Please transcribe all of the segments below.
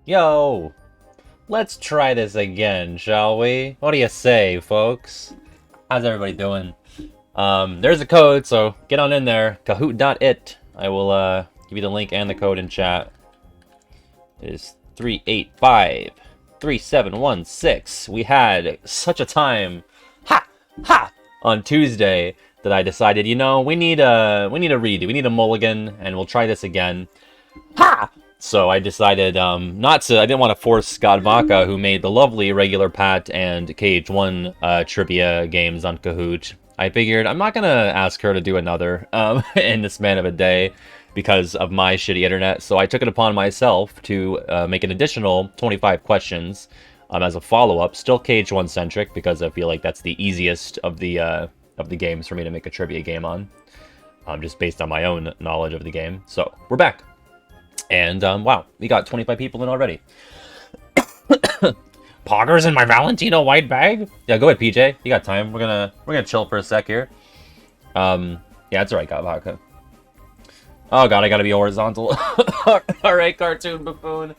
Yo, let's try this again, shall we? What do you say, folks? How's everybody doing? There's a code, so get on in there. Kahoot.it. I will give you the link and the code in chat. It is 385-3716. We had such a time, on Tuesday that I decided, we need a redo. We need a mulligan, and we'll try this again. So I decided I didn't want to force Godvaka, who made the lovely Regular Pat and KH1 trivia games on Kahoot. I figured I'm not going to ask her to do another in the span of a day because of my shitty internet. So I took it upon myself to make an additional 25 questions as a follow-up. Still KH1 centric because I feel like that's the easiest of the games for me to make a trivia game on, just based on my own knowledge of the game. So we're back. And, wow, we got 25 people in already. Poggers in my Valentino white bag? Yeah, go ahead, PJ. You got time. We're gonna chill for a sec here. Yeah, that's alright, got vodka. Oh god, I gotta be horizontal. Alright, cartoon buffoon.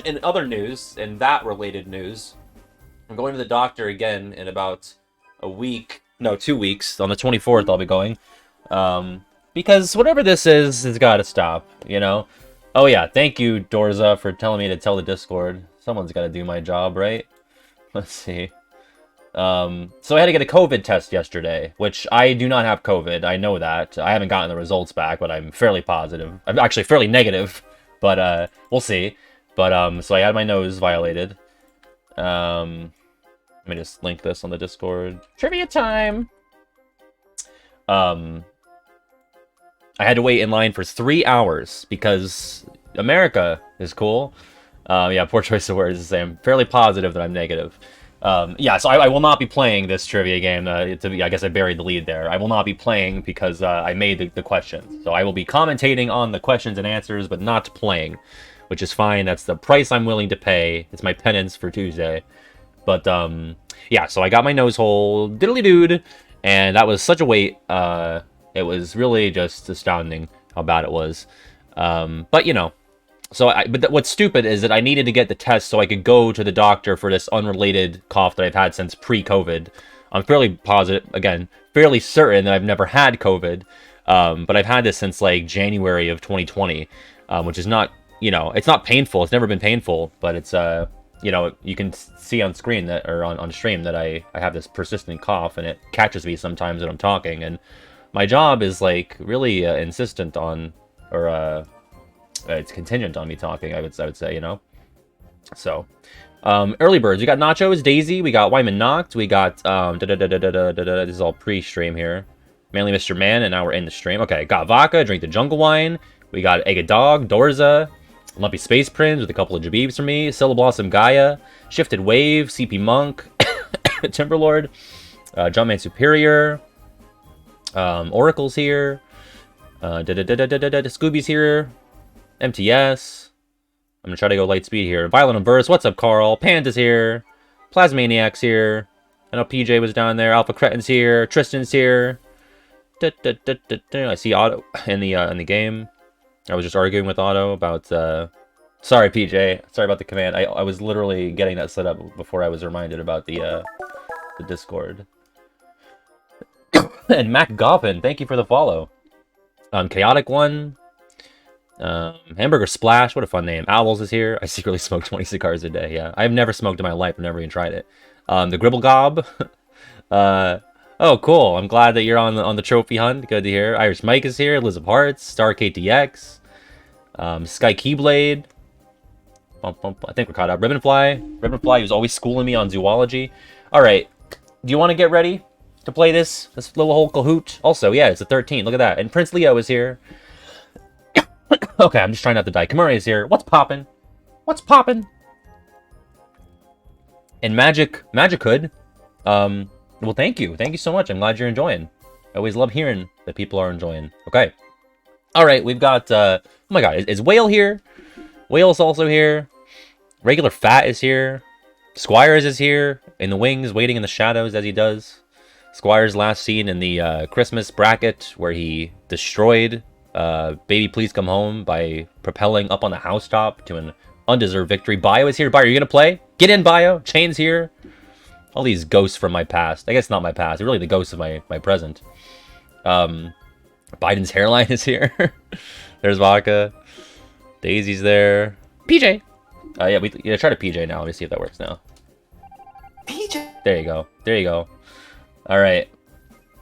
In other news, in that related news, I'm going to the doctor again in about a week. No, 2 weeks. On the 24th, I'll be going. Because whatever this is, it's gotta stop, you know? Oh yeah, thank you, Dorza, for telling me to tell the Discord. Someone's gotta do my job, right? Let's see. So I had to get a COVID test yesterday, which I do not have COVID. I know that. I haven't gotten the results back, but I'm fairly positive. I'm actually fairly negative, but we'll see. But so I had my nose violated. Let me just link this on the Discord. Trivia time! I had to wait in line for 3 hours because America is cool. Yeah, poor choice of words to say. I'm fairly positive that I'm negative. Yeah, so I will not be playing this trivia game. I guess I buried the lead there. I will not be playing because I made the questions. So I will be commentating on the questions and answers, but not playing, which is fine. That's the price I'm willing to pay. It's my penance for Tuesday. But, yeah, so I got my nose hole, diddly-dude, and that was such a wait. It was really just astounding how bad it was. But, you know, but what's stupid is that I needed to get the test so I could go to the doctor for this unrelated cough that I've had since pre-COVID. I'm fairly positive, again, fairly certain that I've never had COVID. But I've had this since, like, January of 2020, which is not, it's not painful. It's never been painful, but it's, you can see on screen that, or on stream that I have this persistent cough, and it catches me sometimes when I'm talking, and my job is, like, really insistent on, or, it's contingent on me talking, I would say, So, early birds. We got Nachos, Daisy, we got Wyman Knocked, we got, this is all pre-stream here. Mainly Mr. Man, and now we're in the stream. Okay, got Vodka, Drink the Jungle Wine, we got Egg a Dog, Dorza, Lumpy Space Prince with a couple of Jabibs for me, Syllablossom Gaia, Shifted Wave, CP Monk, Timberlord, Jumpman Superior, Oracle's here, Scooby's here, MTS, I'm gonna try to go light speed here, Violent and Burst, what's up Carl, Panda's here, Plasmaniac's here, I know PJ was down there, Alpha Cretin's here, Tristan's here, I see Otto in the game. I was just arguing with Otto about, sorry PJ, sorry about the command, I was literally getting that set up before I was reminded about the Discord. And Mac Goffin, thank you for the follow. Chaotic One. Hamburger Splash, what a fun name. Owls is here. I secretly smoke 20 cigars a day, yeah. I've never smoked in my life, I've never even tried it. The Gribble Gob. Oh, cool. I'm glad that you're on the trophy hunt. Good to hear. Irish Mike is here. Liz of Hearts. Star KTX. Sky Keyblade. I think we're caught up. Ribbonfly, who's always schooling me on zoology. Alright. Do you want to get ready to play this little whole Kahoot? Also, yeah, it's the 13th. Look at that. And Prince Leo is here. Okay, I'm just trying not to die. Kamari is here. What's poppin'? What's poppin'? And Magic Hood. Well, thank you. Thank you so much. I'm glad you're enjoying. I always love hearing that people are enjoying. Okay. Alright, we've got, oh my god, is Whale here? Whale's also here. Regular Fat is here. Squires is here. In the wings, waiting in the shadows as he does. Squire's last seen in the Christmas bracket where he destroyed Baby Please Come Home by propelling up on the housetop to an undeserved victory. Bio is here. Bio, are you going to play? Get in, Bio. Chain's here. All these ghosts from my past. I guess not my past. They're really the ghosts of my present. Biden's hairline is here. There's Vodka. Daisy's there. PJ. Yeah, try to PJ now. Let me see if that works now. PJ. There you go. There you go. All right.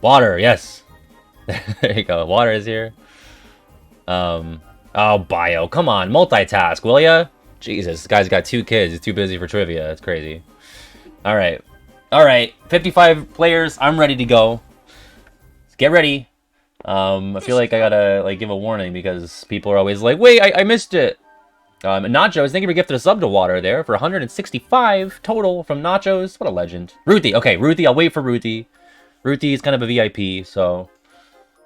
Water. Yes. There you go. Water is here. Oh, Bio. Come on. Multitask, will ya? Jesus, this guy's got 2 kids. He's too busy for trivia. That's crazy. All right. All right. 55 players. I'm ready to go. Get ready. I feel like I gotta give a warning because people are always like, wait, I missed it. Nachos, thank you for gifting a sub to Water there for 165 total from Nachos. What a legend. Ruthie. Okay, Ruthie. I'll wait for Ruthie. Ruthie is kind of a VIP, so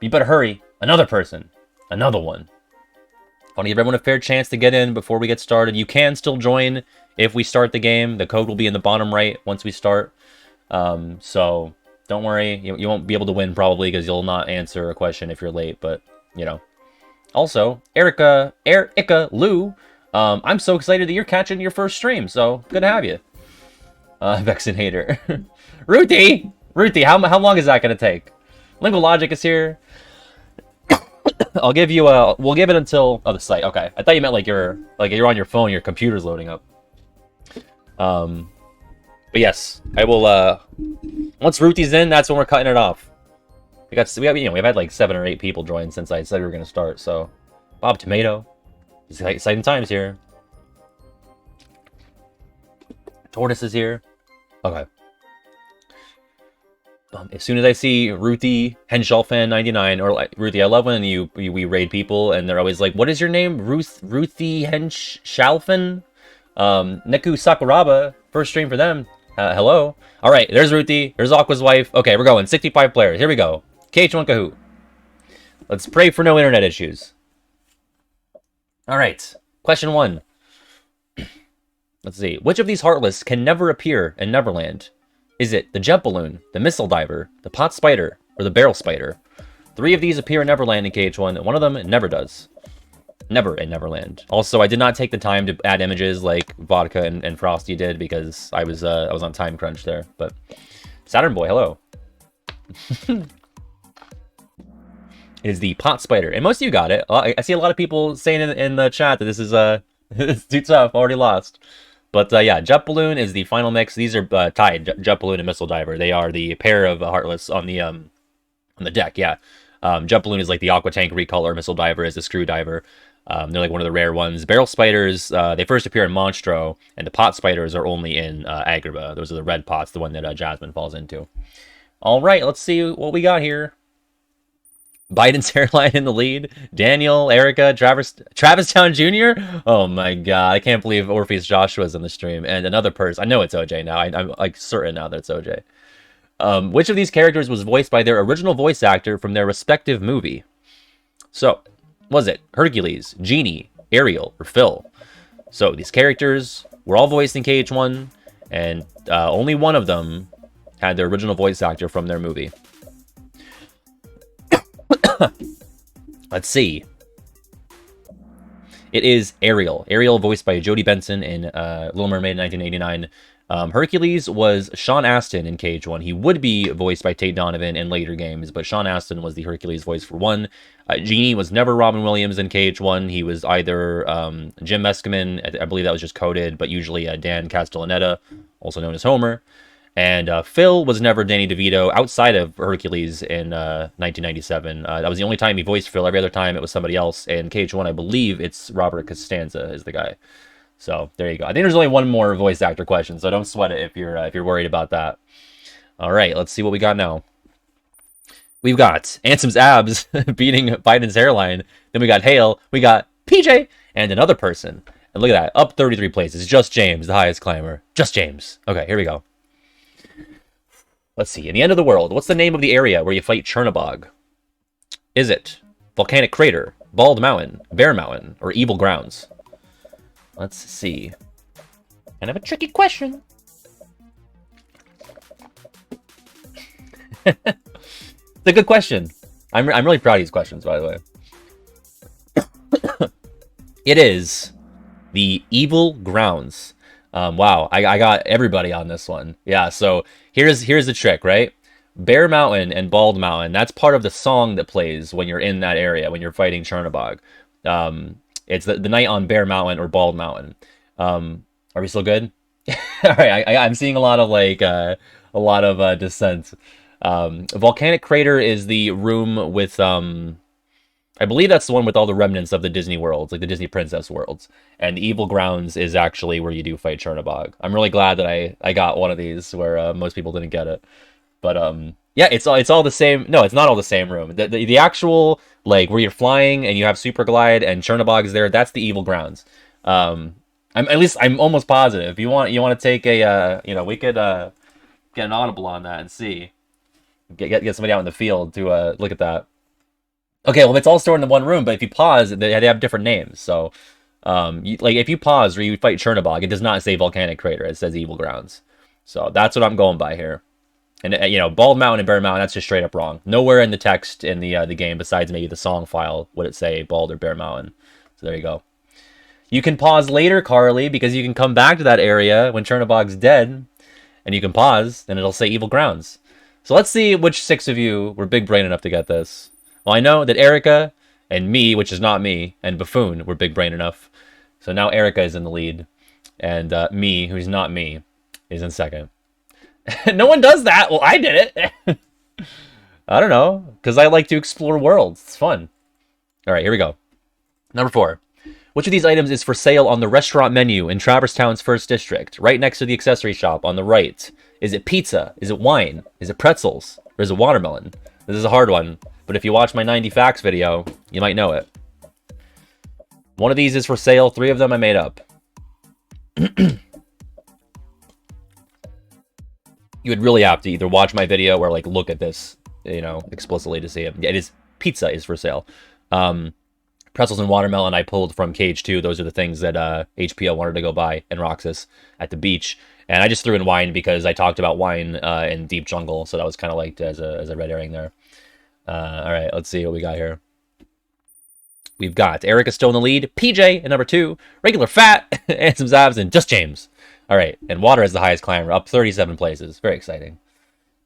you better hurry. Another person. Another one. I want to give everyone a fair chance to get in before we get started. You can still join if we start the game. The code will be in the bottom right once we start. So don't worry. You won't be able to win probably because you'll not answer a question if you're late. But, you know. Also, Erica Lou, I'm so excited that you're catching your first stream. So good to have you. Vaccinator. Ruthie, how long is that going to take? Lingual Logic is here. I'll give you we'll give it until the site. Okay. I thought you meant you're on your phone, your computer's loading up. But yes, I will once Ruthie's in, that's when we're cutting it off. We've had like 7 or 8 people join since I said we were going to start. So, Bob Tomato. It's exciting times here. Tortoise is here. Okay. As soon as I see Ruthie Henshalfan99 or Ruthie, I love when we raid people and they're always like, "What is your name?" Ruthie Henshalfan. Neku Sakuraba, first stream for them. Hello. All right, there's Ruthie. There's Aqua's wife. Okay, we're going. 65 players. Here we go. KH1 Kahoot. Let's pray for no internet issues. All right. Question 1. Let's see. Which of these Heartless can never appear in Neverland? Is it the jet balloon, the missile diver, the pot spider, or the barrel spider? 3 of these appear in Neverland in KH1, and one of them never does. Never in Neverland. Also, I did not take the time to add images like Vodka and Frosty did because I was on time crunch there. But Saturn Boy, hello. It is the pot spider, and most of you got it. I see a lot of people saying in the chat that this is it's too tough, already lost. But yeah, Jet Balloon is the final mix. These are tied, Jet Balloon and Missile Diver. They are the pair of Heartless on the deck. Yeah, Jet Balloon is like the Aqua Tank recolor. Missile Diver is the Screw Diver. They're like one of the rare ones. Barrel Spiders, they first appear in Monstro, and the Pot Spiders are only in Agrabah. Those are the red pots, the one that Jasmine falls into. All right, let's see what we got here. Biden's hairline in the lead. Daniel, Erica, Travis Town Jr. Oh my god, I can't believe Orpheus Joshua's in the stream. And another person. I know it's OJ now. I'm like certain now that it's OJ. Which of these characters was voiced by their original voice actor from their respective movie? So, was it Hercules, Genie, Ariel, or Phil? So these characters were all voiced in KH1, and only one of them had their original voice actor from their movie. Let's see. It is Ariel. Ariel, voiced by Jodie Benson in Little Mermaid in 1989. Hercules was Sean Astin in KH1. He would be voiced by Tate Donovan in later games, but Sean Astin was the Hercules voice for 1. Genie was never Robin Williams in KH1. He was either Jim Meskimen, I believe that was just coded, but usually Dan Castellaneta, also known as Homer. And Phil was never Danny DeVito outside of Hercules in 1997. That was the only time he voiced Phil. Every other time it was somebody else. And KH1, I believe it's Robert Costanza is the guy. So there you go. I think there's only one more voice actor question, so don't sweat it if you're worried about that. All right, let's see what we got now. We've got Ansem's abs beating Biden's hairline. Then we got Hale. We got PJ and another person. And look at that, up 33 places. Just James, the highest climber. Just James. Okay, here we go. Let's see. In the end of the world, what's the name of the area where you fight Chernobog? Is it Volcanic Crater, Bald Mountain, Bear Mountain, or Evil Grounds? Let's see. Kind of a tricky question. It's a good question. I'm really proud of these questions, by the way. It is the Evil Grounds. Wow, I got everybody on this one. Yeah, so here's the trick, right? Bear Mountain and Bald Mountain, that's part of the song that plays when you're in that area, when you're fighting Chernobog. It's the night on Bear Mountain or Bald Mountain. Are we still good? All right, I'm seeing a lot of dissent. Volcanic Crater is the room with I believe that's the one with all the remnants of the Disney worlds, like the Disney Princess worlds. And the Evil Grounds is actually where you do fight Chernobog. I'm really glad that I got one of these where most people didn't get it. But yeah, it's all the same. No, it's not all the same room. The actual like where you're flying and you have Super Glide and Chernobog's there. That's the Evil Grounds. I'm almost positive. If you want to take a we could get an audible on that and see get somebody out in the field to look at that. Okay, well, it's all stored in the one room, but if you pause, they have different names. So, like, if you pause or you fight Chernobog, it does not say Volcanic Crater. It says Evil Grounds. So that's what I'm going by here. And, Bald Mountain and Bear Mountain, that's just straight up wrong. Nowhere in the text in the game, besides maybe the song file, would it say Bald or Bear Mountain. So there you go. You can pause later, Carly, because you can come back to that area when Chernobog's dead, and you can pause, and it'll say Evil Grounds. So let's see which 6 of you were big brain enough to get this. Well, I know that Erica and me, which is not me, and Buffoon were big brain enough. So now Erica is in the lead. And me, who's not me, is in second. No one does that! Well, I did it! I don't know. Because I like to explore worlds. It's fun. Alright, here we go. Number 4. Which of these items is for sale on the restaurant menu in Traverse Town's first district, right next to the accessory shop on the right? Is it pizza? Is it wine? Is it pretzels? Or is it watermelon? This is a hard one. But if you watch my 90 facts video, you might know it. One of these is for sale. 3 of them I made up. You would really have to either watch my video or like look at this, explicitly to see it. It is pizza is for sale. Pretzels and watermelon I pulled from Cage 2. Those are the things that HPO wanted to go buy in Roxas at the beach. And I just threw in wine because I talked about wine in Deep Jungle, so that was kind of like as a red herring there. All right, let's see what we got here. We've got Erica still in the lead, PJ at number 2, Regular Fat, and some Zabs, and Just James. All right, and Water has the highest climber, up 37 places. Very exciting.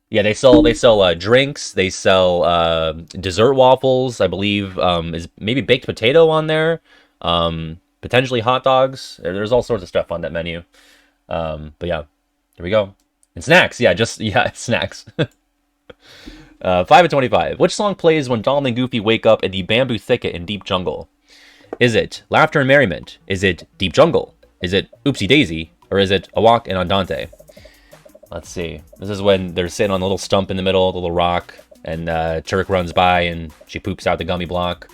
Yeah, they sell drinks. They sell dessert waffles. I believe is maybe baked potato on there. Potentially hot dogs. There's all sorts of stuff on that menu. But yeah, there we go. And snacks. Yeah, snacks. 5 of 25. Which song plays when Donald and Goofy wake up in the bamboo thicket in Deep Jungle? Is it Laughter and Merriment? Is it Deep Jungle? Is it Oopsie Daisy? Or is it A Walk in Andante? Let's see. This is when they're sitting on the little stump in the middle, the little rock, and Turk runs by and she poops out the gummy block.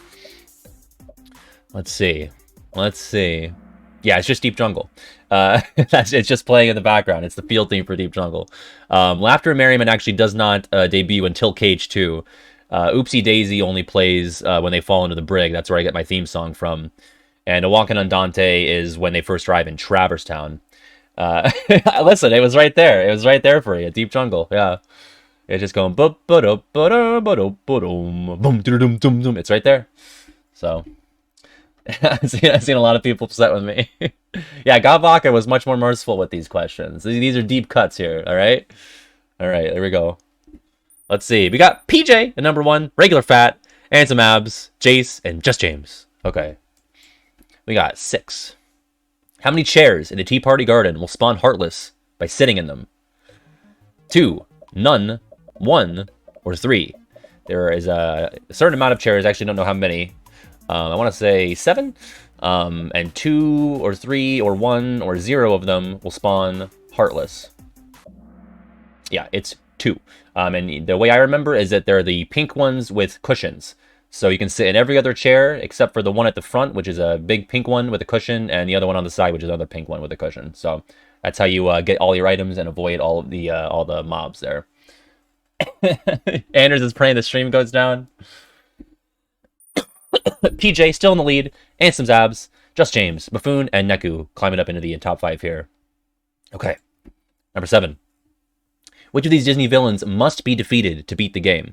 Let's see. Yeah, it's just Deep Jungle. It's just playing in the background. It's the field theme for Deep Jungle. Laughter and Merriment actually does not debut until Cage 2. Oopsie Daisy only plays when they fall into the brig. That's where I get my theme song from. And A Walk in Andante is when they first arrive in Traverse Town. Listen, it was right there. It was right there for you. Deep Jungle, yeah. It's just going it's right there. So I've seen a lot of people upset with me. Yeah, Gavaka was much more merciful with these questions. These are deep cuts here, all right? All right, there we go. Let's see. We got PJ at number 1, Regular Fat, and some Abs, Jace, and Just James. Okay. We got 6. How many chairs in the Tea Party Garden will spawn Heartless by sitting in them? 2, none, 1, or 3. There is a certain amount of chairs. I actually don't know how many. I want to say 7. And 2 or 3 or 1 or 0 of them will spawn Heartless. Yeah, it's 2. And the way I remember is that they're the pink ones with cushions. So you can sit in every other chair except for the one at the front, which is a big pink one with a cushion, and the other one on the side, which is another pink one with a cushion. So that's how you get all your items and avoid all the mobs there. Anders is praying the stream goes down. PJ still in the lead, and some Zabs, Just James, Buffoon, and Neku climbing up into the top 5 here. Okay, number 7. Which of these Disney villains must be defeated to beat the game?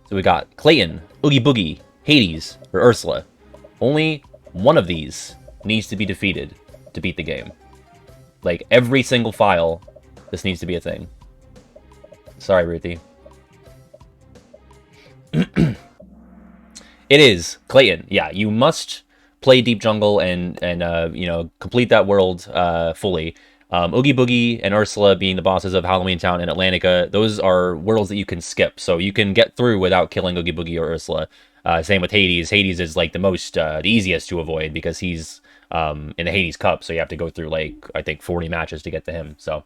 So we got Clayton, Oogie Boogie, Hades, or Ursula. Only one of these needs to be defeated to beat the game. Like, every single file, this needs to be a thing. Sorry, Ruthie. It is Clayton. Yeah, you must play Deep Jungle and you know, complete that world fully. Oogie Boogie and Ursula being the bosses of Halloween Town and Atlantica, those are worlds that you can skip, so you can get through without killing Oogie Boogie or Ursula. Same with Hades. Hades is like the easiest to avoid because he's in the Hades Cup, so you have to go through like, I think, 40 matches to get to him. So,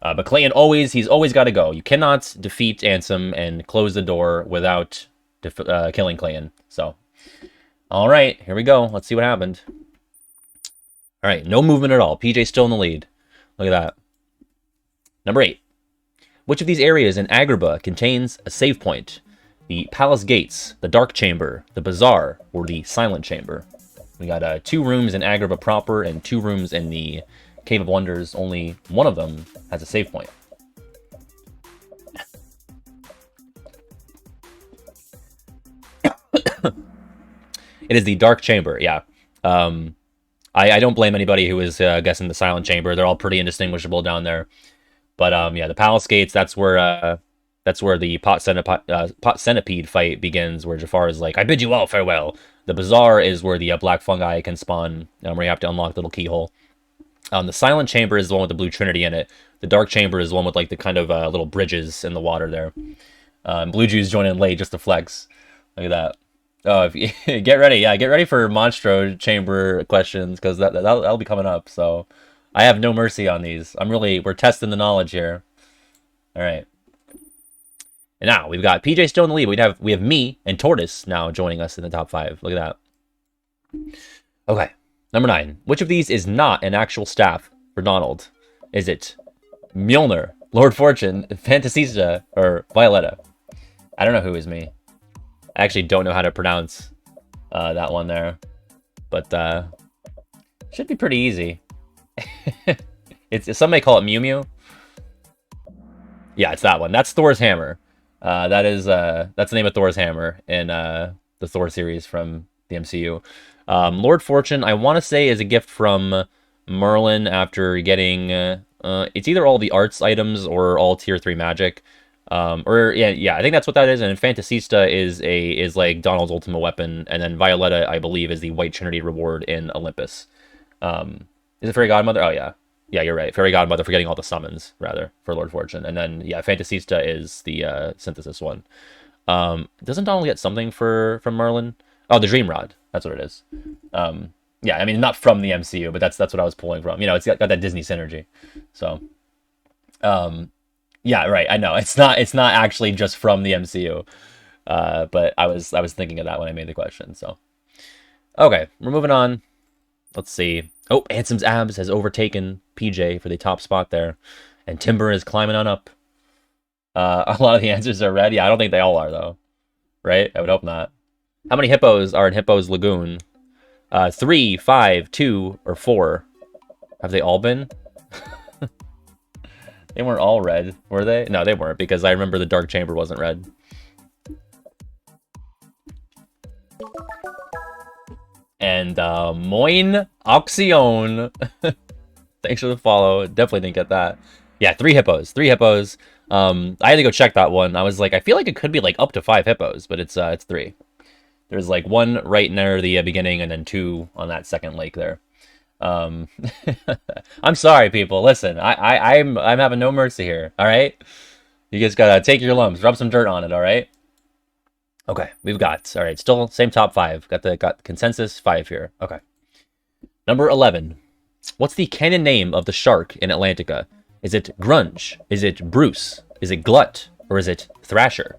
but Clayton he's always got to go. You cannot defeat Ansem and close the door without killing Clayton. So, all right, here we go. Let's see what happened. All right, no movement at all. PJ's still in the lead. Look at that. Number 8. Which of these areas in Agrabah contains a save point? The Palace Gates, the Dark Chamber, the Bazaar, or the Silent Chamber? We got 2 rooms in Agrabah proper and 2 rooms in the Cave of Wonders. Only one of them has a save point. It is the Dark Chamber, yeah. I don't blame anybody who is guessing the Silent Chamber. They're all pretty indistinguishable down there. But yeah, the Palace Gates, that's where the pot centipede fight begins, where Jafar is like, I bid you all farewell. The Bazaar is where the black fungi can spawn, where you have to unlock the little keyhole. The Silent Chamber is the one with the blue trinity in it. The Dark Chamber is the one with like the kind of little bridges in the water there. Blue Jews join in late just to flex. Look at that. Oh, if you, get ready, yeah, get ready for Monstro chamber questions, because that'll be coming up. So I have no mercy on these. We're testing the knowledge here. All right. And now we've got PJ still in the lead. We have me and Tortoise now joining us in the top 5. Look at that. Okay, number 9. Which of these is not an actual staff for Donald? Is it Mjolnir, Lord Fortune, Fantasista, or Violetta? I don't know who is me. I actually don't know how to pronounce that one there, but should be pretty easy. Some may call it Mew Mew. Yeah, it's that one. That's Thor's hammer. That's the name of Thor's hammer in the Thor series from the MCU. Lord Fortune, I want to say, is a gift from Merlin after getting it's either all the arts items or all tier 3 magic. Or yeah, I think that's what that is. And Fantasista is like Donald's ultimate weapon, and then Violetta, I believe, is the White Trinity reward in Olympus. Is it Fairy Godmother? Oh yeah, you're right. Fairy Godmother for getting all the summons rather for Lord Fortune, and then yeah, Fantasista is the synthesis one. Doesn't Donald get something from Merlin? Oh, the Dream Rod. That's what it is. Yeah, I mean, not from the MCU, but that's what I was pulling from. You know, it's got that Disney synergy. So, yeah, right. I know it's not actually just from the MCU, but I was thinking of that when I made the question. So, okay, we're moving on. Let's see. Oh, Ansem's Abs has overtaken PJ for the top spot there, and Timber is climbing on up. A lot of the answers are red. Yeah, I don't think they all are though. Right? I would hope not. How many hippos are in Hippo's Lagoon? 3, 5, 2, or 4? Have they all been? They weren't all red, were they? No, they weren't, because I remember the Dark Chamber wasn't red. And Moin Oxion. Thanks for the follow. Definitely didn't get that. Yeah, 3 hippos. 3 hippos. I had to go check that one. I was like, I feel like it could be like up to 5 hippos, but it's 3. There's like 1 right near the beginning, and then 2 on that second lake there. I'm sorry, people. Listen, I'm having no mercy here. All right, you just gotta take your lumps, rub some dirt on it. All right. Okay, we've got all right. Still same top 5. Got consensus 5 here. Okay. Number 11. What's the canon name of the shark in Atlantica? Is it Grunge? Is it Bruce? Is it Glut? Or is it Thrasher?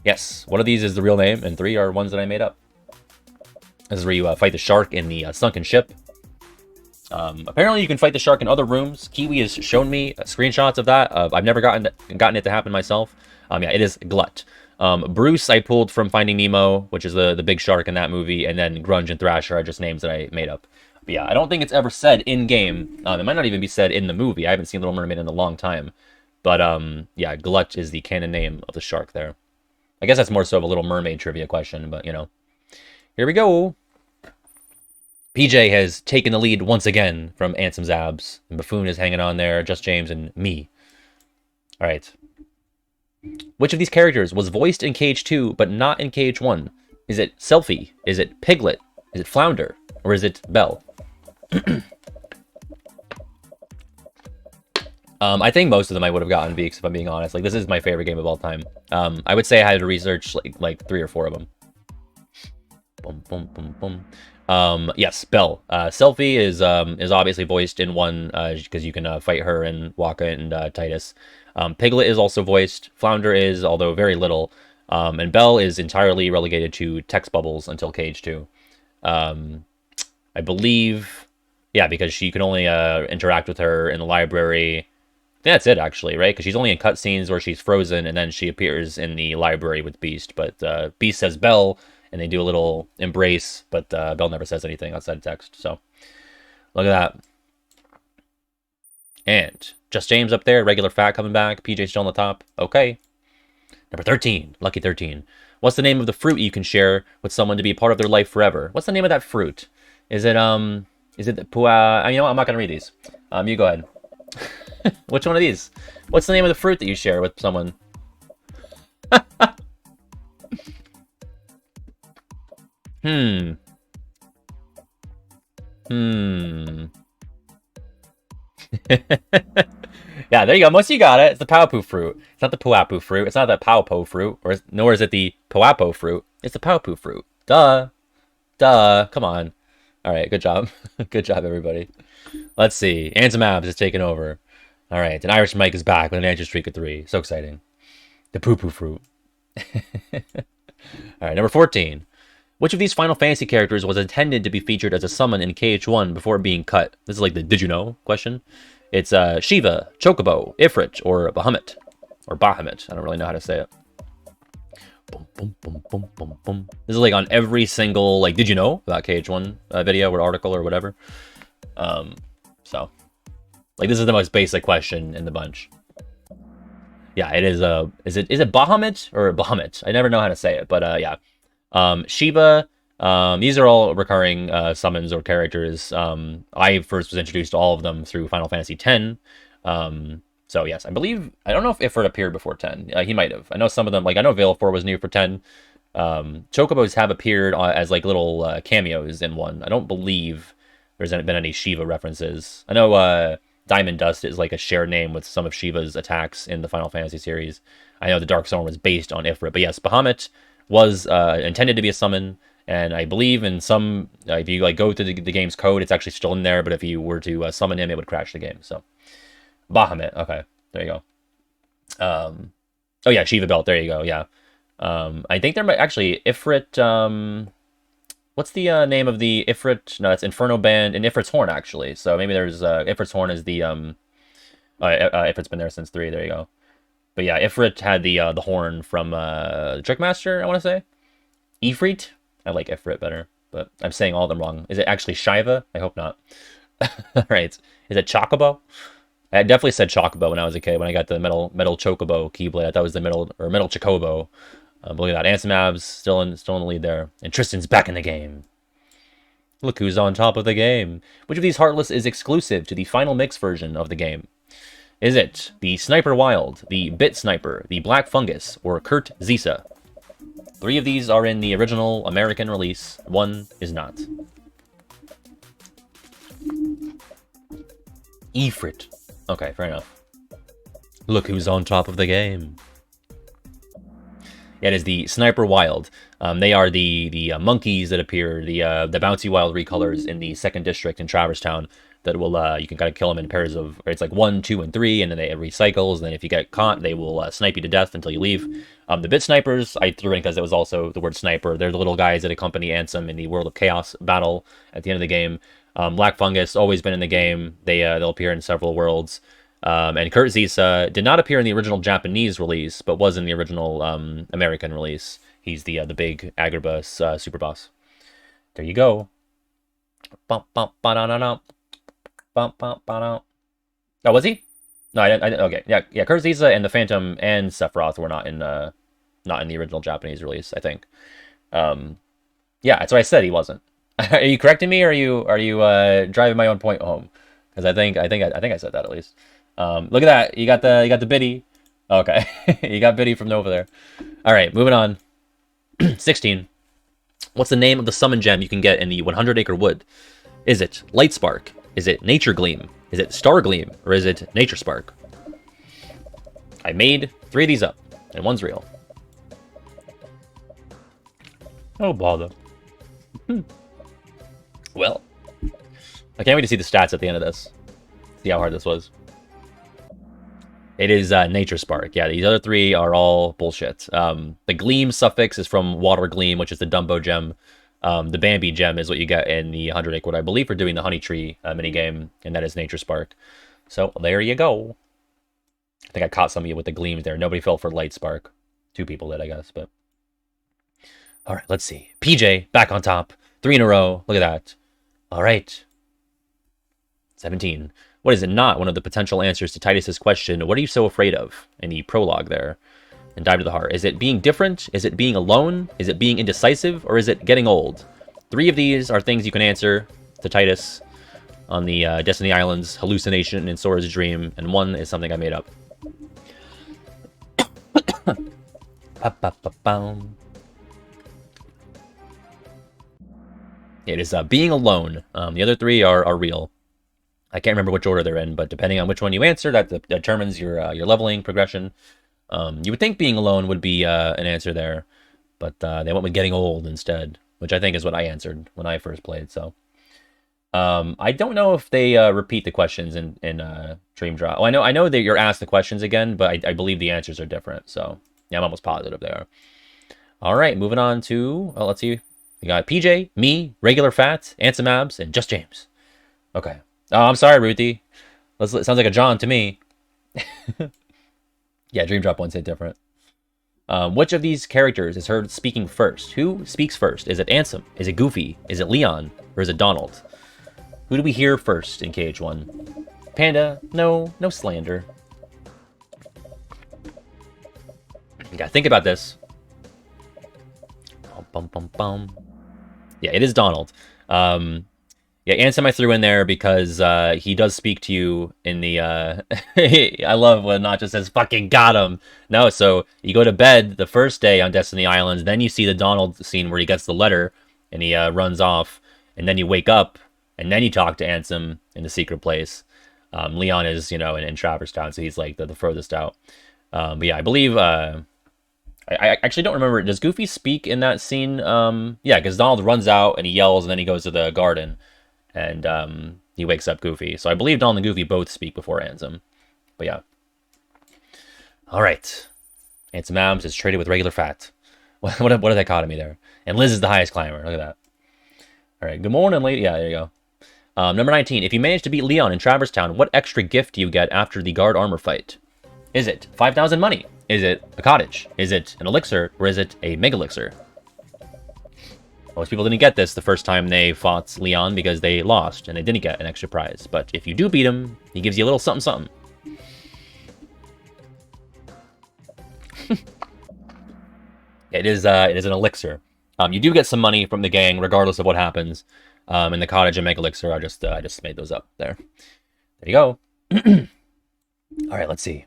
Yes, one of these is the real name, and 3 are ones that I made up. This is where you fight the shark in the sunken ship. Apparently, you can fight the shark in other rooms. Kiwi has shown me screenshots of that. I've never gotten it to happen myself. Yeah, it is Glut. Bruce, I pulled from Finding Nemo, which is the big shark in that movie, and then Grunge and Thrasher are just names that I made up. But yeah, I don't think it's ever said in-game. It might not even be said in the movie. I haven't seen Little Mermaid in a long time. But yeah, Glut is the canon name of the shark there. I guess that's more so of a Little Mermaid trivia question, but you know. Here we go. PJ has taken the lead once again from Ansem's abs. And Buffoon is hanging on there, Just James, and me. Alright. Which of these characters was voiced in Cage 2, but not in Cage 1? Is it Selfie? Is it Piglet? Is it Flounder? Or is it Belle? I think most of them I would have gotten Beaks, if I'm being honest. Like, this is my favorite game of all time. I would say I had to research, like 3 or 4 of them. Boom, boom, boom, boom. Yes, Belle. Selfie is obviously voiced in 1, because you can fight her and Waka and Titus. Piglet is also voiced. Flounder is, although very little. And Belle is entirely relegated to text bubbles until Cage 2. I believe, yeah, because you can only interact with her in the library. That's it, actually, right? Because she's only in cutscenes where she's frozen, and then she appears in the library with Beast. But Beast says Belle, and they do a little embrace, but Belle never says anything outside of text. So, look at that. And Just James up there, regular fat coming back. PJ still on the top. Okay. Number 13, lucky 13. What's the name of the fruit you can share with someone to be a part of their life forever? What's the name of that fruit? Is it the pua? You know what? I'm not gonna read these. You go ahead. Which one of these? What's the name of the fruit that you share with someone? Yeah, there you go. Most of you got it. It's the Paupu fruit. It's not the Puapu fruit. It's not the Paupo fruit, nor is it the Puapo fruit. It's the Paupu fruit. Duh. Duh. Come on. All right, good job. Good job, everybody. Let's see. Ansem Abs is taking over. All right, and Irish Mike is back with an answer streak of 3. So exciting. The poo-poo fruit. All right, number 14. Which of these Final Fantasy characters was intended to be featured as a summon in KH1 before being cut? This is like the did you know question. It's Shiva, Chocobo, Ifrit, or Bahamut. Or Bahamut. I don't really know how to say it. Boom, boom, boom, boom, boom, boom. This is like on every single, like, did you know about KH1 video or article or whatever. So, like, this is the most basic question in the bunch. Yeah, it is, is it Bahamut or Bahamut? I never know how to say it, but yeah. Shiva, these are all recurring summons or characters. I first was introduced to all of them through Final Fantasy X. So yes, I believe, I don't know if Ifrit appeared before 10. He might have. I know some of them, like I know Valefor was new for 10. Chocobos have appeared as like little cameos in 1. I don't believe there's been any Shiva references. I know Diamond Dust is like a shared name with some of Shiva's attacks in the Final Fantasy series. I know the Dark Storm was based on Ifrit, but yes, Bahamut was intended to be a summon, and I believe in some, if you like go to the game's code, it's actually still in there, but if you were to summon him, it would crash the game. So, Bahamut, okay, there you go. Oh yeah, Shiva Belt, there you go, yeah. I think there might, actually, Ifrit, what's the name of the Ifrit? No, it's Inferno Band, and Ifrit's Horn, actually. So maybe there's, Ifrit's Horn is the, Ifrit's been there since 3, there you go. But yeah, Ifrit had the horn from Trickmaster, I want to say. Ifrit? I like Ifrit better, but I'm saying all of them wrong. Is it actually Shiva? I hope not. Alright, is it Chocobo? I definitely said Chocobo when I was a kid, when I got the metal Chocobo Keyblade. I thought it was the metal Chocobo. But look at that, Ansem Abs still in the lead there. And Tristan's back in the game. Look who's on top of the game. Which of these Heartless is exclusive to the final mix version of the game? Is it the Sniper Wild, the Bit Sniper, the Black Fungus, or Kurt Zisa? 3 of these are in the original American release. 1 is not. Ifrit. Okay, fair enough. Look who's on top of the game. Yeah, it is the Sniper Wild. They are the monkeys that appear, the Bouncy Wild recolors in the 2nd District in Traverse Town. That will, you can kind of kill them in pairs of, it's like 1, 2, and 3, and then it recycles, and then if you get caught, they will snipe you to death until you leave. The Bit Snipers, I threw in because it was also the word sniper. They're the little guys that accompany Ansem in the World of Chaos battle at the end of the game. Black Fungus, always been in the game. They'll appear in several worlds. And Kurt Zisa did not appear in the original Japanese release, but was in the original American release. He's the big Agrabah super boss. There you go. Oh, was he? No, I didn't. Okay, yeah. Kurt Zisa and the Phantom and Sephiroth were not in the original Japanese release, I think. Yeah, that's what I said. He wasn't. Are you correcting me, or are you driving my own point home? Because I think I said that at least. Look at that. You got the biddy. Okay, you got biddy from Nova there. All right, moving on. 16. What's the name of the summon gem you can get in the 100 Acre Wood? Is it Light Spark? Is it Nature Gleam? Is it Star Gleam? Or is it Nature Spark? I made 3 of these up, and 1's real. Oh, bother. Well, I can't wait to see the stats at the end of this. See how hard this was. It is Nature Spark. Yeah, these other 3 are all bullshit. The Gleam suffix is from Water Gleam, which is the Dumbo gem. The Bambi gem is what you get in the 100 Acre Wood, I believe, for doing the Honey Tree minigame, and that is Nature Spark. So there you go. I think I caught some of you with the gleams there. Nobody fell for Light Spark. 2 people did, I guess, but... All right, let's see. PJ, back on top. 3 in a row. Look at that. All right. 17. What is it not? One of the potential answers to Titus's question, what are you so afraid of? In the prologue there. And dive to the heart. Is it being different? Is it being alone? Is it being indecisive? Or is it getting old? 3 of these are things you can answer to Titus on the Destiny Islands hallucination and Sora's dream. And 1 is something I made up. It is being alone. The other 3 are real. I can't remember which order they're in, but depending on which one you answer, that determines your leveling progression. You would think being alone would be an answer there, but they went with getting old instead, which I think is what I answered when I first played. So I don't know if they repeat the questions in Dream Drop. Oh, I know that you're asked the questions again, but I believe the answers are different. So yeah, I'm almost positive there. All right, moving on to let's see. We got PJ, me, Regular Fat, Ansem Abs, and Just James. Okay. Oh, I'm sorry, Ruthie. Sounds like a John to me. Yeah, Dream Drop ones hit different. Which of these characters is heard speaking first? Who speaks first? Is it Ansem? Is it Goofy? Is it Leon? Or is it Donald? Who do we hear first in KH1? Panda? No slander. You gotta think about this. Bum, bum, bum. Yeah, it is Donald. Yeah, Ansem I threw in there because he does speak to you in the... I love when Not just says, fucking got him. No, so you go to bed the first day on Destiny Islands, then you see the Donald scene where he gets the letter, and he runs off, and then you wake up, and then you talk to Ansem in the secret place. Leon is, in Traverse Town, so he's like the furthest out. But yeah, I believe... I actually don't remember. Does Goofy speak in that scene? Yeah, because Donald runs out, and he yells, and then he goes to the garden. And he wakes up Goofy. So I believe Donald and Goofy both speak before Ansem. But yeah. All right. Ansem Abs is traded with Regular Fat. What a dichotomy there. And Liz is the highest climber. Look at that. All right. Good morning, lady. Yeah, there you go. Number 19. If you manage to beat Leon in Traverse Town, what extra gift do you get after the guard armor fight? Is it 5,000 money? Is it a cottage? Is it an elixir? Or is it a mega elixir? Most people didn't get this the first time they fought Leon because they lost and they didn't get an extra prize. But if you do beat him, he gives you a little something something. It is an elixir. You do get some money from the gang regardless of what happens. And the cottage and mega elixir, I just made those up there. There you go. All right, let's see.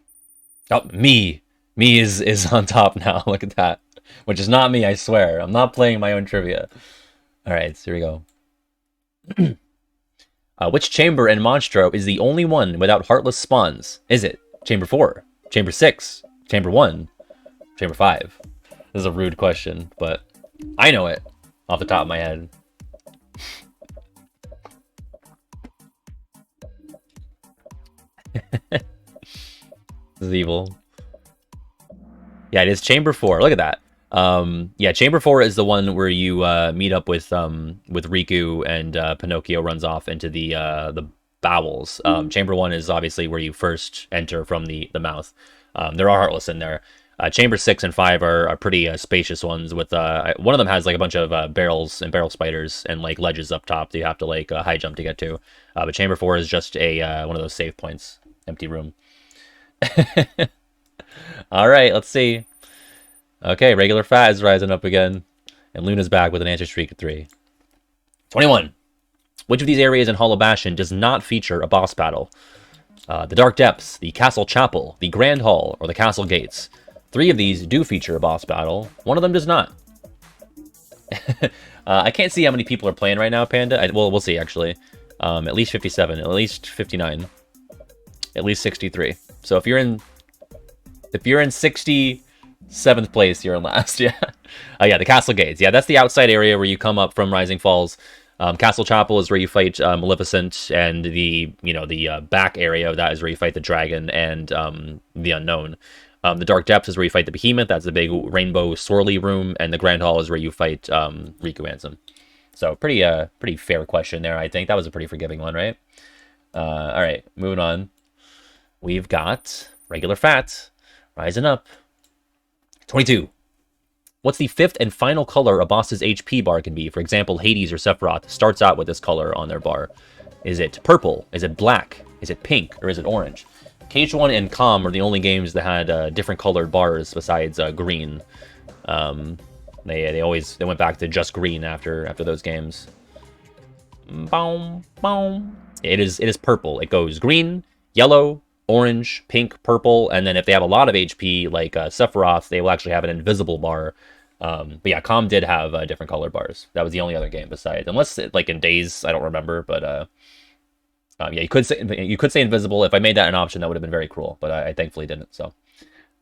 Oh, me is on top now. Look at that. Which is not me, I swear. I'm not playing my own trivia. All right, so here we go. Which chamber in Monstro is the only one without Heartless spawns? Is it Chamber 4, Chamber 6, Chamber 1, Chamber 5? This is a rude question, but I know it off the top of my head. This is evil. Yeah, it is Chamber 4. Look at that. Yeah, Chamber 4 is the one where you meet up with Riku and Pinocchio runs off into the bowels. Chamber 1 is obviously where you first enter from the mouth. There are Heartless in there. Chamber 6 and 5 are pretty spacious ones. With one of them has like a bunch of barrels and barrel spiders and like ledges up top that you have to like high jump to get to. But Chamber 4 is just a one of those save points, empty room. All right, let's see. Okay, Regular Fat is rising up again. And Luna's back with an answer streak of 3. 21. Which of these areas in Hollow Bastion does not feature a boss battle? The Dark Depths, the Castle Chapel, the Grand Hall, or the Castle Gates. 3 of these do feature a boss battle. 1 of them does not. I can't see how many people are playing right now, Panda. Well, we'll see, actually. At least 57, at least 59, at least 63. So if you're in 67th place, you're in last. Yeah. Yeah, the Castle Gates. Yeah, that's the outside area where you come up from Rising Falls. Castle Chapel is where you fight Maleficent, and the back area of that is where you fight the dragon and the Unknown. The Dark Depths is where you fight the Behemoth. That's the big rainbow swirly room, and the Grand Hall is where you fight Riku Ansem. So pretty fair question there. I think that was a pretty forgiving one, right? All right, moving on. We've got regular fat rising up. 22. What's the 5th and final color a boss's HP bar can be? For example, Hades or Sephiroth starts out with this color on their bar. Is it purple? Is it black? Is it pink? Or is it orange? KH1 and Calm are the only games that had different colored bars besides green. They went back to just green after those games. Boom, boom. It is purple. It goes green, yellow, orange, pink, purple, and then if they have a lot of HP, like Sephiroth, they will actually have an invisible bar. But yeah, Calm did have different color bars. That was the only other game besides, unless like in Days, I don't remember, but yeah, you could say invisible. If I made that an option, that would have been very cruel, but I thankfully didn't. So,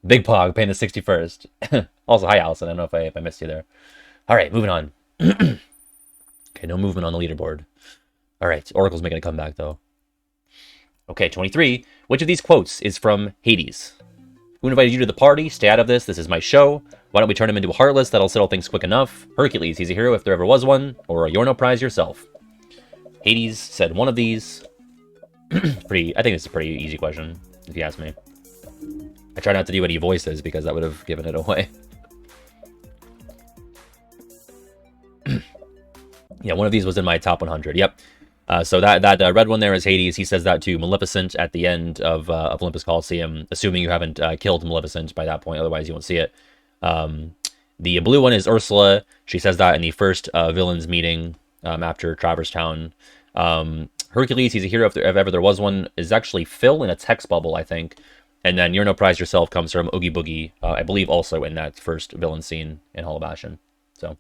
Big Pog paying the 61st. Also, hi Allison. I don't know if I missed you there. All right, moving on. Okay, no movement on the leaderboard. All right, Oracle's making a comeback though. Okay, 23. Which of these quotes is from Hades? Who invited you to the party? Stay out of this. This is my show. Why don't we turn him into a Heartless? That'll settle things quick enough. Hercules, he's a hero if there ever was one. Or you're no prize yourself. Hades said one of these. I think it's a pretty easy question, if you ask me. I try not to do any voices because that would have given it away. Yeah, one of these was in my top 100. Yep. So that red one there is Hades. He says that to Maleficent at the end of Olympus Coliseum, assuming you haven't killed Maleficent by that point. Otherwise, you won't see it. The blue one is Ursula. She says that in the first villains meeting after Traverse Town. Hercules, he's a hero if ever there was one, is actually Phil in a text bubble, I think. And then You're No Prize Yourself comes from Oogie Boogie, I believe also in that first villain scene in Hollow Bastion. So,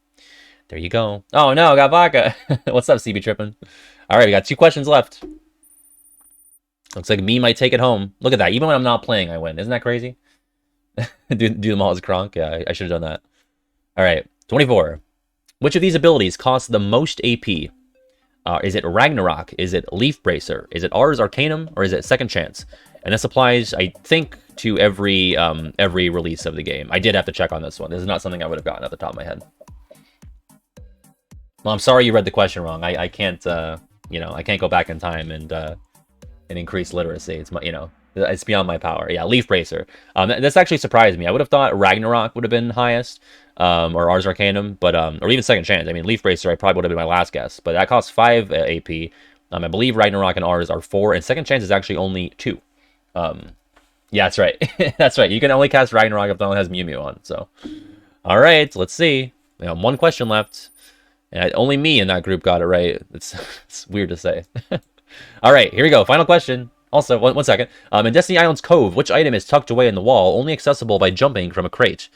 there you go. Oh no, got vodka. What's up, CB Trippin'? Alright, we got 2 questions left. Looks like me might take it home. Look at that. Even when I'm not playing, I win. Isn't that crazy? do them all as Kronk? Yeah, I should have done that. Alright, 24. Which of these abilities costs the most AP? Is it Ragnarok? Is it Leaf Bracer? Is it Ars Arcanum? Or is it Second Chance? And this applies, I think, to every release of the game. I did have to check on this one. This is not something I would have gotten at the top of my head. Well, I'm sorry you read the question wrong. I can't, I can't go back in time and increase literacy. It's it's beyond my power. Yeah, Leaf Bracer. This actually surprised me. I would have thought Ragnarok would have been highest, or Ars Arcanum, but or even Second Chance. I mean, Leaf Bracer I probably would have been my last guess, but that costs 5 AP. I believe Ragnarok and Ars are 4, and Second Chance is actually only 2. Yeah, that's right. That's right. You can only cast Ragnarok if the one has Mew Mew on. So, all right, let's see. We have 1 question left, and only me in that group got it right. It's weird to say. All right, here we go. Final question. Also, one second. In Destiny Island's Cove, which item is tucked away in the wall, only accessible by jumping from a crate?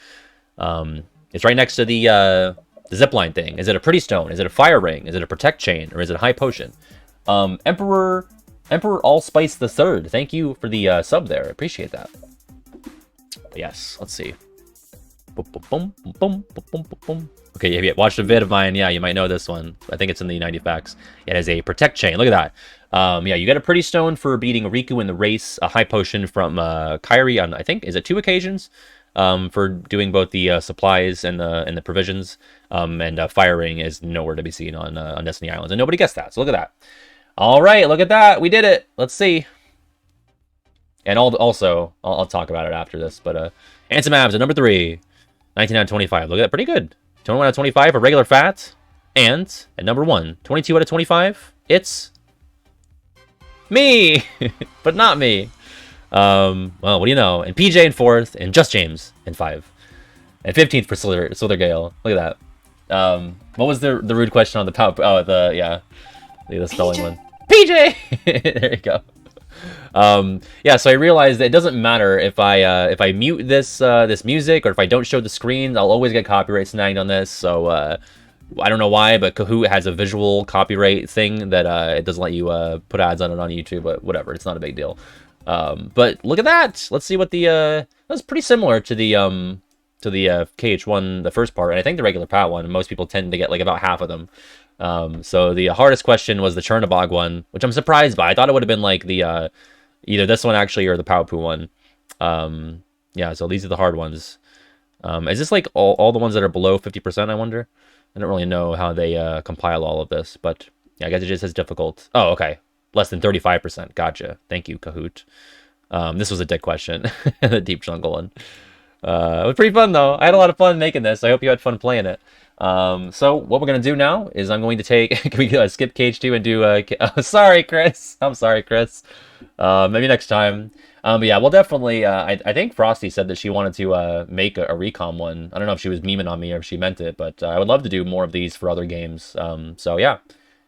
It's right next to the zipline thing. Is it a Pretty Stone? Is it a Fire Ring? Is it a Protect Chain? Or is it a High Potion? Emperor Allspice the Third, thank you for the sub there. Appreciate that. But yes, let's see. Okay, if you watched a vid of mine, yeah, you might know this one. I think it's in the 90 facts. It has a Protect Chain. Look at that. Yeah, you get a Pretty Stone for beating Riku in the race. A High Potion from Kairi on, I think, is it 2 occasions? For doing both the supplies and the provisions. And Fire Ring is nowhere to be seen on Destiny Islands, and nobody guessed that. So look at that. All right, look at that. We did it. Let's see. And also, I'll talk about it after this. But Ansem Abs at number 3, 19 out of 25. Look at that, pretty good. 21 out of 25 for regular fat. And at number 1, 22 out of 25. It's me, but not me. Well, what do you know? And PJ in 4th, and Just James in 5, and 15th for Slither Gale. Look at that. What was the rude question on the power? Oh, the spelling PJ. one. PJ. There you go. Yeah, so I realized that it doesn't matter if I mute this music or if I don't show the screen, I'll always get copyright snagged on this. So I don't know why, but Kahoot has a visual copyright thing that it doesn't let you put ads on it on YouTube, but whatever, it's not a big deal. But look at that. Let's see what that's pretty similar to the KH1, the first part, and I think the regular Pat one. Most people tend to get like about half of them. So the hardest question was the Chernobog one, which I'm surprised by. I thought it would have been like the either this one actually or the Powpoo one. Yeah, so these are the hard ones. Is this like all the ones that are below 50%, I wonder? I don't really know how they compile all of this, but yeah, I guess it just says difficult. Oh, okay. Less than 35%. Gotcha. Thank you, Kahoot. This was a dick question. The deep jungle one. It was pretty fun, though. I had a lot of fun making this. I hope you had fun playing it. So what we're going to do now is I'm going to take... Can we skip KH2 and do... oh, sorry, Chris. I'm sorry, Chris. Maybe next time. But yeah, we'll definitely... I think Frosty said that she wanted to make a recom one. I don't know if she was memeing on me or if she meant it, but I would love to do more of these for other games. So yeah.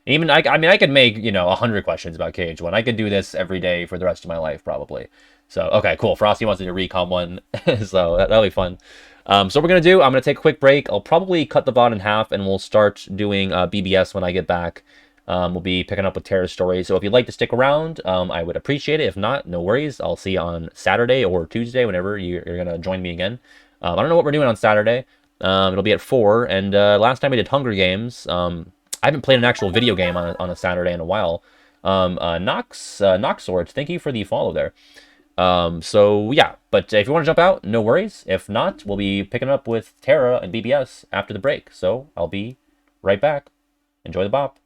Even I mean, I could make 100 questions about KH1. I could do this every day for the rest of my life, probably. So okay, cool. Frosty wants to do recom one, so that'll be fun. So what we're gonna do, I'm gonna take a quick break. I'll probably cut the VOD in half, and we'll start doing BBS when I get back. We'll be picking up with Terra's story. So if you'd like to stick around, I would appreciate it. If not, no worries. I'll see you on Saturday or Tuesday, whenever you're gonna join me again. I don't know what we're doing on Saturday. It'll be at 4. And last time we did Hunger Games. I haven't played an actual video game on a Saturday in a while. Noxsword, thank you for the follow there. So yeah, but if you want to jump out, no worries. If not, we'll be picking up with Terra and BBS after the break. So I'll be right back. Enjoy the bop.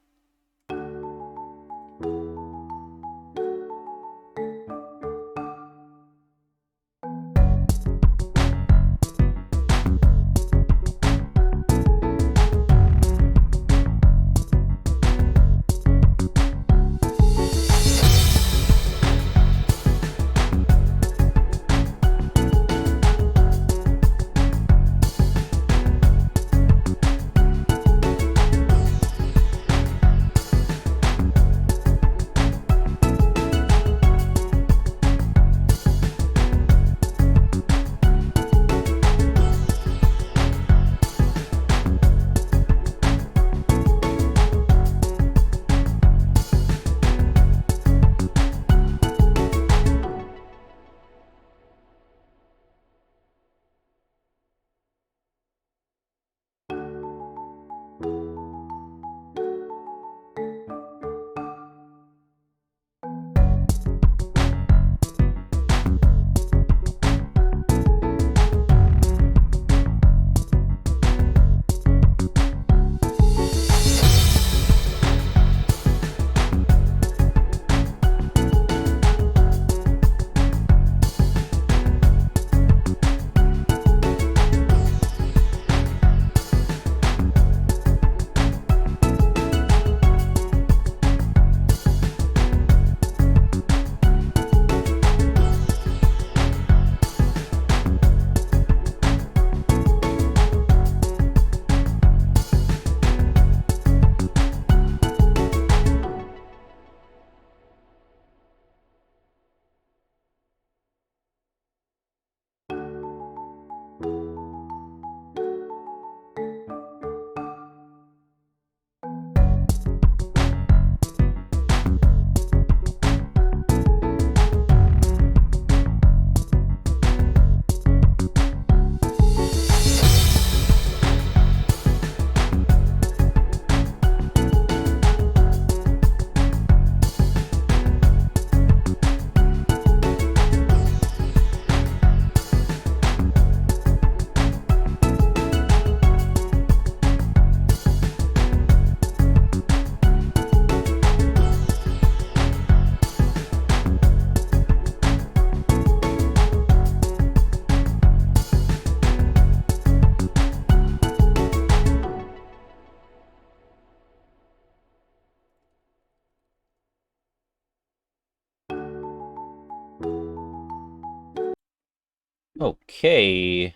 Okay.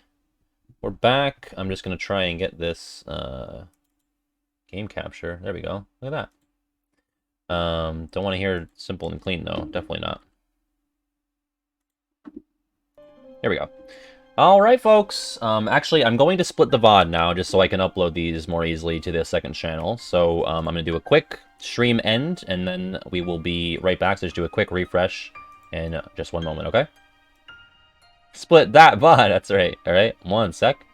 we're back. I'm just gonna try and get this game capture. There we go. Look at that. Don't want to hear simple and clean though. Definitely not. Here we go. Alright, folks. Actually, I'm going to split the VOD now, just so I can upload these more easily to the second channel. So, I'm going to do a quick stream end, and then we will be right back. So just do a quick refresh in just one moment, okay? Split that VOD, that's right. Alright, one sec.